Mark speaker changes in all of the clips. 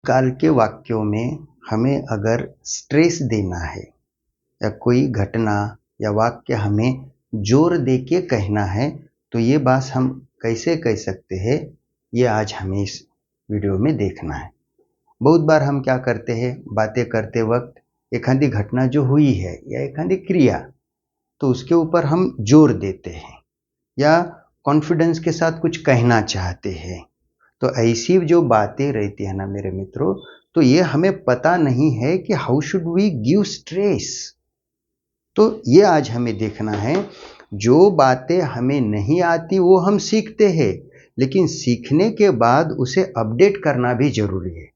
Speaker 1: काल के वाक्यों में हमें अगर स्ट्रेस देना है या कोई घटना या वाक्य हमें जोर दे के कहना है तो ये बात हम कैसे कह सकते हैं, ये आज हमें इस वीडियो में देखना है। बहुत बार हम क्या करते हैं, बातें करते वक्त एखादी घटना जो हुई है या एखादी क्रिया तो उसके ऊपर हम जोर देते हैं या कॉन्फिडेंस के साथ कुछ कहना चाहते हैं। तो ऐसी जो बातें रहती है ना मेरे मित्रों, तो ये हमें पता नहीं है कि how should we give stress. तो ये आज हमें देखना है। जो बातें हमें नहीं आती वो हम सीखते हैं, लेकिन सीखने के बाद उसे अपडेट करना भी जरूरी है।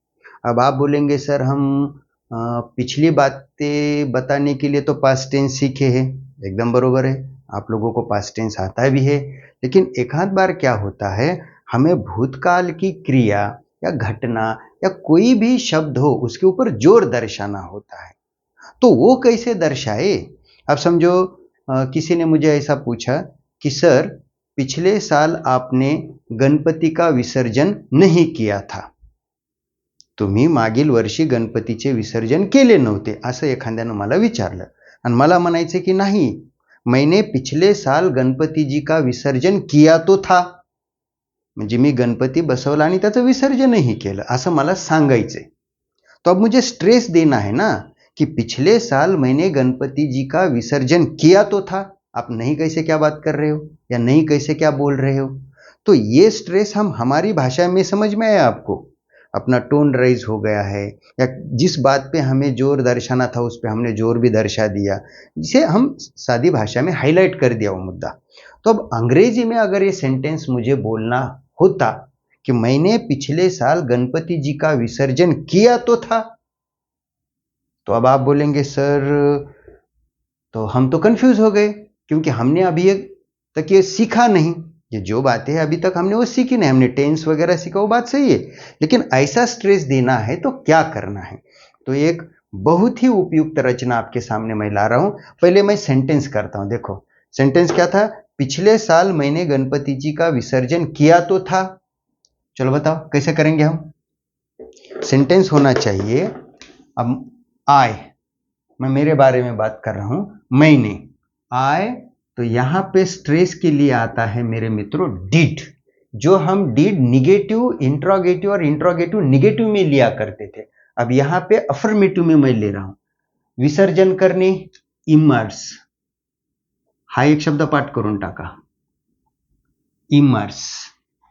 Speaker 1: अब आप बोलेंगे सर हम पिछली बातें बताने के लिए तो पास्ट टेंस सीखे हैं। एकदम बरोबर है, आप लोगों को पास्ट टेंस आता भी है, लेकिन एक आध बार क्या होता है, हमें भूतकाल की क्रिया या घटना या कोई भी शब्द हो उसके ऊपर जोर दर्शाना होता है। तो वो कैसे दर्शाए? अब समझो किसी ने मुझे ऐसा पूछा कि सर पिछले साल आपने गणपति का विसर्जन नहीं किया था, तुम्ही मागील वर्षी गणपतीचे विसर्जन केले नव्हते, असं एखाद्यानं मला विचारलं आणि मला म्हणायचं की नाही, मैंने पिछले साल गणपति जी का विसर्जन किया तो था, म्हणजे मी गणपती बसवला आणि त्याचं विसर्जनही केलं असं मला सांगायचंय। तो अब मुझे स्ट्रेस देना है ना कि पिछले साल मैंने गणपति जी का विसर्जन किया तो था, आप नहीं कैसे क्या बात कर रहे हो या नहीं कैसे क्या बोल रहे हो। तो ये स्ट्रेस हम हमारी भाषा में समझ में आया आपको, अपना टोन राइज हो गया है या जिस बात पे हमें जोर दर्शाना था उस पे हमने जोर भी दर्शा दिया, जिसे हम सादी भाषा में हाईलाइट कर दिया वो मुद्दा। तो अब अंग्रेजी में अगर ये सेंटेंस मुझे बोलना होता कि मैंने पिछले साल गणपति जी का विसर्जन किया तो था, तो अब आप बोलेंगे सर तो हम तो कंफ्यूज हो गए क्योंकि हमने अभी तक ये सीखा नहीं। ये जो बातें हैं अभी तक हमने वो सीखी नहीं, हमने टेंस वगैरह सीखा, वो बात सही है, लेकिन ऐसा स्ट्रेस देना है तो क्या करना है। तो एक बहुत ही उपयुक्त रचना आपके सामने मैं ला रहा हूं। पहले मैं सेंटेंस करता हूं। देखो सेंटेंस क्या था, पिछले साल मैंने गणपति जी का विसर्जन किया तो था। चलो बताओ कैसे करेंगे हम। सेंटेंस होना चाहिए, अब आई, मैं मेरे बारे में बात कर रहा हूं, मैंने, आई, तो यहां पे स्ट्रेस के लिए आता है मेरे मित्रों डिड। जो हम डिड निगेटिव इंट्रोगेटिव और इंट्रोगेटिव निगेटिव में लिया करते थे, अब यहां पे अफर्मेटिव में मैं ले रहा हूं। विसर्जन करणे इमर्स, हा एक शब्द पाठ करून टाका, इमर्स,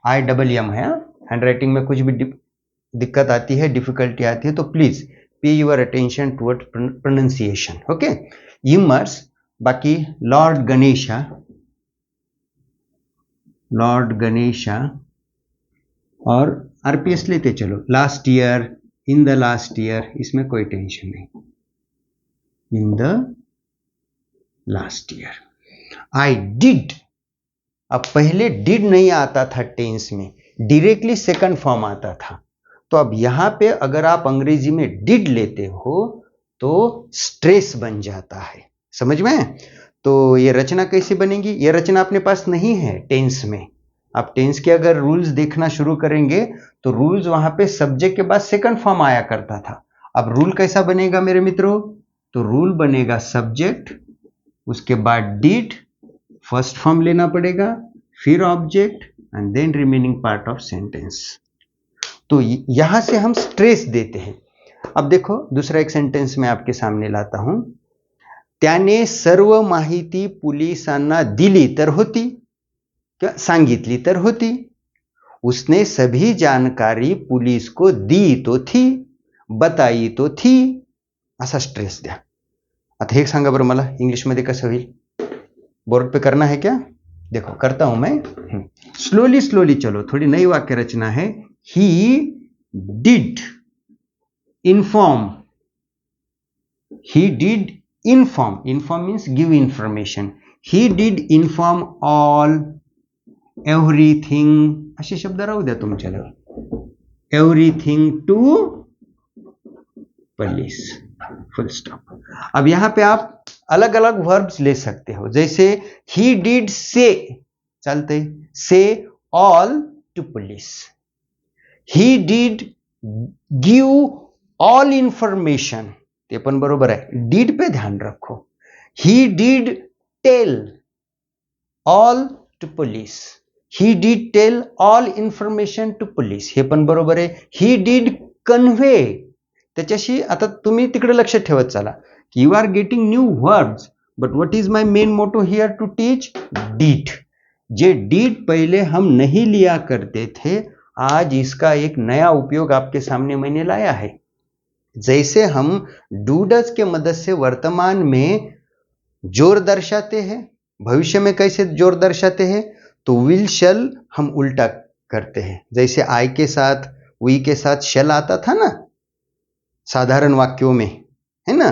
Speaker 1: आई डबल एम है। हैंडराइटिंग में कुछ भी दिक्कत आती है, डिफिकल्टी आती है तो please pay your attention toward pronunciation, okay. Immerse, बाकी लॉर्ड गणेशा, लॉर्ड गणेशा, और आरपीएस लेते चलो, last year, in the last year, इसमें कोई टेंशन नहीं, in the last year. I did, अब पहले डिड नहीं आता था टेंस में, डायरेक्टली सेकंड फॉर्म आता था। तो अब यहां पे अगर आप अंग्रेजी में डिड लेते हो तो स्ट्रेस बन जाता है, समझ में। तो ये रचना कैसे बनेगी, ये रचना अपने पास नहीं है टेंस में। आप टेंस के अगर रूल्स देखना शुरू करेंगे तो रूल्स वहां पे सब्जेक्ट के बाद सेकंड फॉर्म आया करता था। अब रूल कैसा बनेगा मेरे मित्रों, तो रूल बनेगा सब्जेक्ट, उसके बाद डिड, फर्स्ट फॉर्म लेना पड़ेगा, फिर object and then remaining part of sentence. तो यहां से हम स्ट्रेस देते हैं। अब देखो दूसरा एक सेंटेंस मैं आपके सामने लाता हूं, त्याने सर्व माहिती पोलिसांना दिली तर होती, क्या सांगितली तर होती, उसने सभी जानकारी पुलिस को दी तो थी, बताई तो थी, असा स्ट्रेस द्या। आता हे सांगा बरं मला इंग्लिश मध्ये कसं होईल, बोर्ड पे करना है क्या? देखो करता हूं मैं, स्लोली स्लोली चलो, थोड़ी नई वाक्य रचना है। He did inform, he did inform, inform means give information, he did inform all, everything, असे शब्द राहू द्या तुमच्याला, everything to police, full stop. अब यहां पे आप अलग अलग वर्ब्स ले सकते हो, जैसे he did say, चलते, say all to police, he did give all information, ते पण बरोबर आहे, डीड पे ध्यान रखो. He did tell all to police, he did tell all information to police, हे पण बरोबर आहे. ही डीड कन्व्हे, त्याच्याशी आता तुम्ही तिकडे लक्ष ठेवत चला. You are getting new words, but what is my main motto here to teach? Did. जे डीड पहले हम नहीं लिया करते थे, आज इसका एक नया उपयोग आपके सामने मैंने लाया है. जैसे हम डूडस के मदद से वर्तमान में जोर दर्शाते हैं, भविष्य में कैसे जोर दर्शाते हैं, तो विल शल हम उल्टा करते हैं. जैसे आई के साथ वी के साथ शल आता था ना साधारण वाक्यों में, है ना,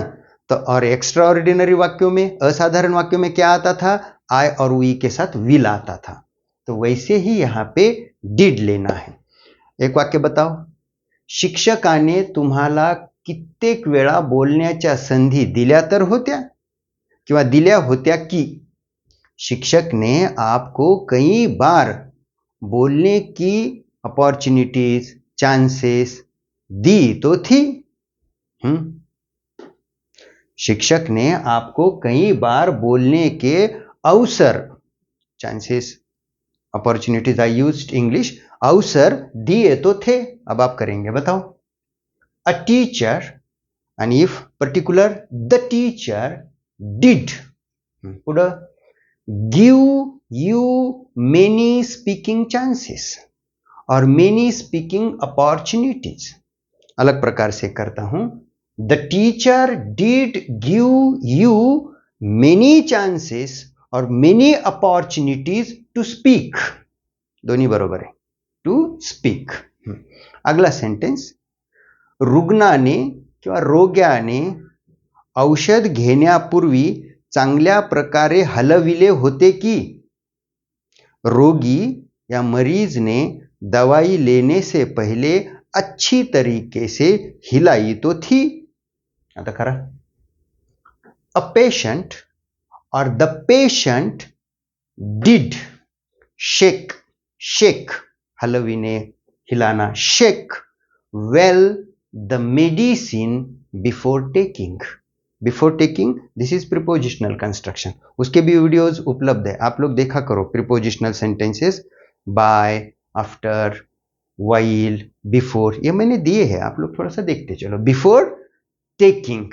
Speaker 1: तो और एक्स्ट्रा ऑर्डिनरी वाक्यों में, असाधारण वाक्यों में क्या आता था? आई और वी के साथ विल आता था. तो वैसे ही यहाँ पे डिड लेना है. एक वाक्य बताओ. शिक्षकाने तुम्हाला कित्येक वेळा बोलण्याच्या संधी दिल्या तर होत्या किंवा दिल्या होत्या की. शिक्षक ने आपको कई बार बोलने की अपॉर्चुनिटीज, चांसेस दी तो थी. शिक्षक ने आपको कई बार बोलने के अवसर, chances, opportunities, I used English, अवसर दिए तो थे. अब आप करेंगे, बताओ. A teacher, and if particular, the teacher did पुढं give you many speaking chances और many speaking opportunities. अलग प्रकार से करता हूं. The teacher did give you many chances और many opportunities to speak. दोन्ही बरोबर आहे. To speak. अगला सेंटेन्स. रुग्णाने किंवा रोग्याने औषध घेण्यापूर्वी चांगल्या प्रकारे हलविले होते की. रोगी या मरीज ने दवाई लेने से पहले अच्छी तरीके से हिलाई तो थी. आता करा. अ पेशेंट और the patient did shake, shake हलविने, हिलाना, shake well the medicine before taking. Before taking, this is prepositional construction. उसके भी वीडियोस उपलब्ध है, आप लोग देखा करो. prepositional sentences, by, after, while, before, ये मैंने दिए हैं, आप लोग थोड़ा सा देखते चलो. before taking.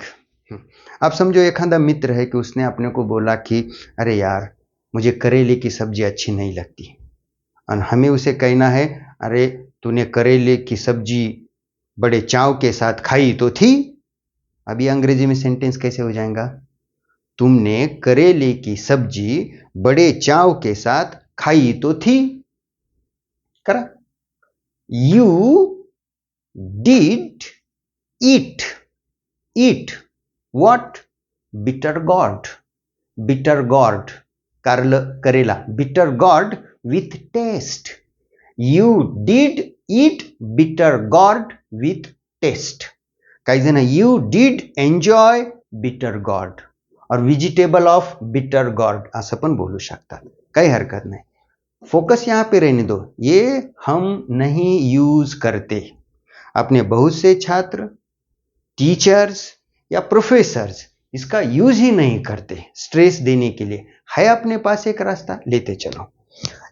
Speaker 1: आप समझो एखादा मित्र है कि उसने अपने को बोला कि अरे यार मुझे करेले की सब्जी अच्छी नहीं लगती, और हमें उसे कहना है अरे तूने करेले की सब्जी बड़े चाव के साथ खाई तो थी. अभी अंग्रेजी में सेंटेंस कैसे हो जाएगा? तुमने करेले की सब्जी बड़े चाव के साथ खाई तो थी. करा. You did eat, eat what? Bitter gourd, bitter gourd, करेला, bitter gourd with taste. You did eat bitter gourd with taste. काही जण you did enjoy bitter gourd और व्हेजिटेबल ऑफ बिटर गॉर्ड असं पण बोलू शकतात, काही हरकत नाही. फोकस यहां पे रहने दो. ये हम नहीं यूज करते. अपने बहुत से छात्र, टीचर्स या प्रोफेसर्स इसका यूज ही नहीं करते स्ट्रेस देने के लिए. है अपने पास एक रास्ता, लेते चलो.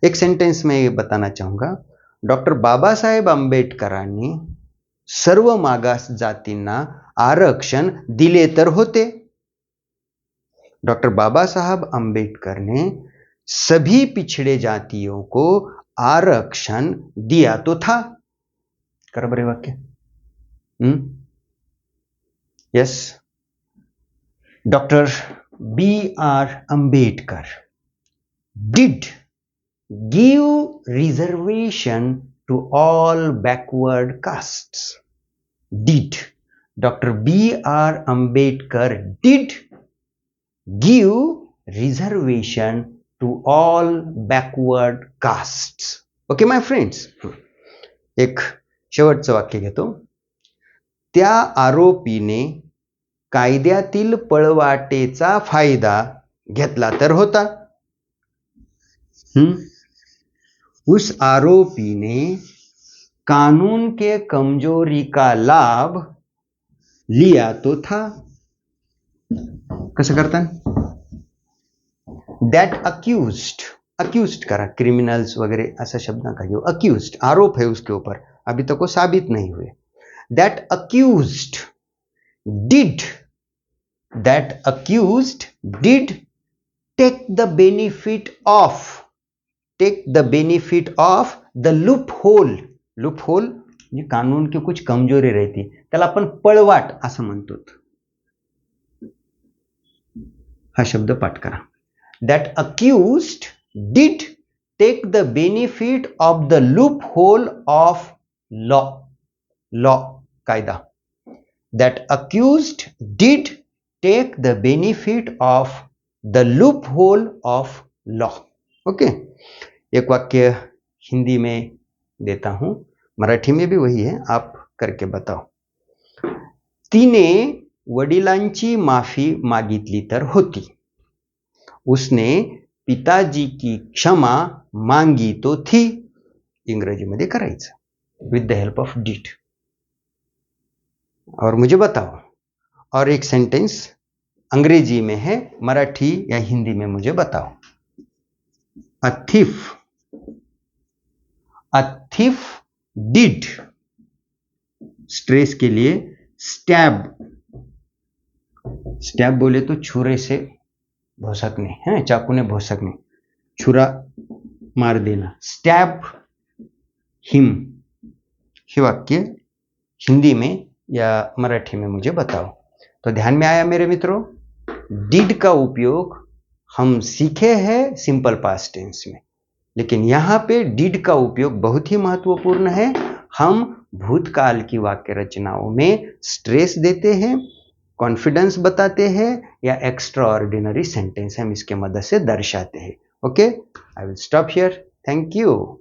Speaker 1: एक सेंटेंस में ये बताना चाहूंगा. डॉक्टर बाबासाहेब आंबेडकरांनी सर्व मागास जातींना आरक्षण दिले तर होते. डॉक्टर बाबा साहब आंबेडकर ने सभी पिछड़े जातियों को आरक्षण दिया तो था. कर बरे वाक्य. Yes. Doctor B R Ambedkar did give reservation to all backward castes. Did. Dr. B.R. Ambedkar did give reservation to all backward castes. Okay, my friends. एक शेवटचं वाक्य घेतो. त्या आरोपीने कायद्यातील पळवाटेचा फायदा घेतला तर होता. उस आरोपी ने कानून के कमजोरी का लाभ लिया तो था. कसं करतात? दॅट अक्यूज्ड करा, क्रिमिनल्स वगैरह ऐसा शब्द ना कहिए. अक्यूज्ड आरोप है उसके ऊपर, अभी तक वो साबित नहीं हुए. That accused did take the benefit of the loophole म्हणजे कानून की कुछ कमजोरी रहती, त्याला आपण पळवाट असं म्हणतो. हा शब्द पाठ करा. That accused did take the benefit of the loophole of law कायदा. That accused did take the benefit of the loophole of law. Okay, एक वाक्य हिंदी में देता हूं, मराठी में भी वही है, आप करके बताओ. तिने वडिलांची माफी मागितली तर होती. उसने पिताजी की क्षमा मांगी तो थी. इंग्रजीमध्ये करायचं with the help of did. और मुझे बताओ. और एक सेंटेंस अंग्रेजी में है, मराठी या हिंदी में मुझे बताओ. A thief did, स्ट्रेस के लिए स्टैब बोले तो छुरे से भोसकने, है चाकू ने भोसकने, छुरा मार देना. Stab him. ये वाक्य हिंदी में या मराठी में मुझे बताओ. तो ध्यान में आया मेरे मित्रों, डिड का उपयोग हम सीखे हैं सिंपल पास्ट टेंस में, लेकिन यहाँ पे डिड का उपयोग बहुत ही महत्वपूर्ण है. हम भूतकाल की वाक्य रचनाओं में स्ट्रेस देते हैं, कॉन्फिडेंस बताते हैं या एक्स्ट्रा ऑर्डिनरी सेंटेंस हम इसके मदद से दर्शाते हैं. Okay, I will stop here. Thank you.